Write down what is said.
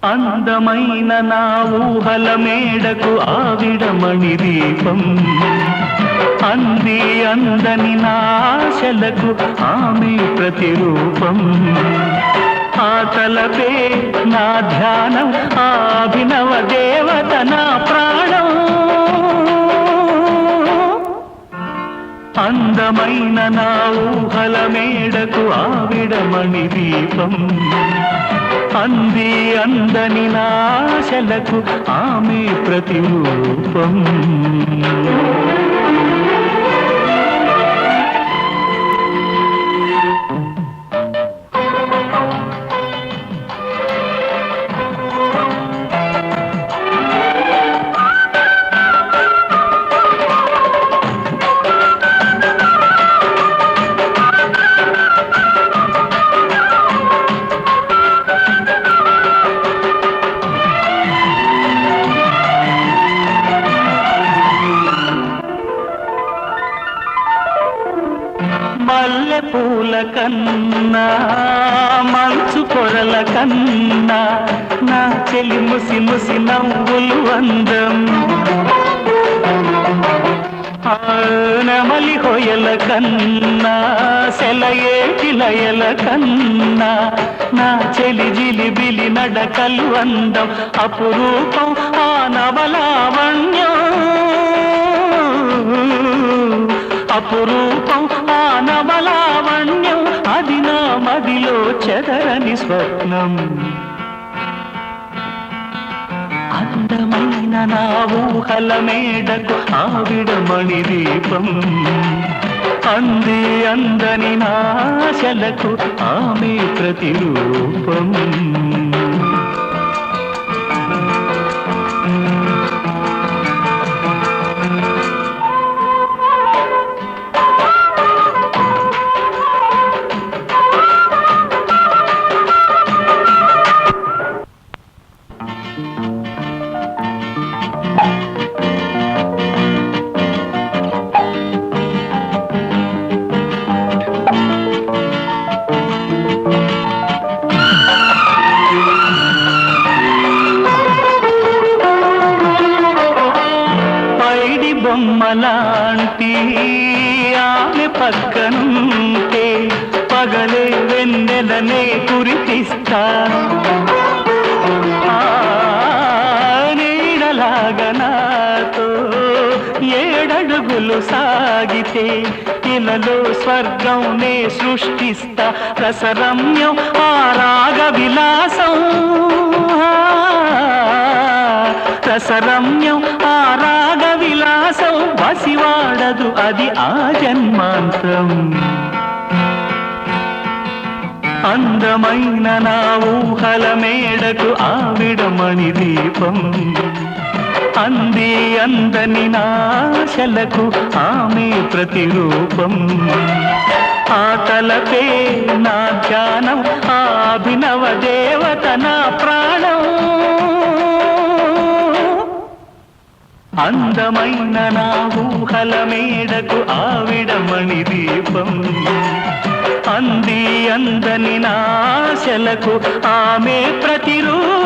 అందమైన నా ఊహల మేడకు ఆవిడమణి దీపం అంది అందని నాశలకు ఆమె ప్రతిరూపం ఆ తలపే నా ధ్యానం ఆ అభినవ దేవత నా ప్రాణం అందమైన నా ఊహల మేడకు ఆవిడమణి దీపం అంది అందని నాశలకు ఆమె ప్రతిరూపం మల్లె పూల కన్నా మంచు పొరల కన్నా నా చెలి ముసి ముసి నవ్వులు అందం నెమలి హొయల కన్నా సెలయేటి లయల కన్నా నా చెలి జిలిబిలి నడకలు అందం అపురూపం ఆ నవలావణ్యం అపురూపం ఆ నవలావణ్యం అది నా మదిలో చెదరని స్వప్నం అందమైన నా ఊహల మేడకు ఆవిడమణి దీపం అంది అందని నాశలకు ఆమె ప్రతిరూపం బొమ్మలాంటి ఆమె పక్కనుంటే పగలే వెన్నెలనే కురిపిస్తా నీడలాగా నాతో ఏడడుగులు సాగితే ఇలలో స్వర్గంనే సృష్టిస్తా రసరమ్యం ఆ రాగ విలాసం రసరమ్యం ఆ రాగ విలాసం వసివాడదు అది ఆ జన్మాంతం అందమైన నా ఊహల మేడకు ఆవిడమణి దీపం అంది అందని నాశలకు ఆమె ప్రతిరూపం ఆ తలపే నా ధ్యానం ఆ అభినవ దేవత నా ప్రాణం అందమైన నా ఊహల మేడకు ఆవిడమణి దీపం అంది అందని నాశలకు ఆమె ప్రతిరూపం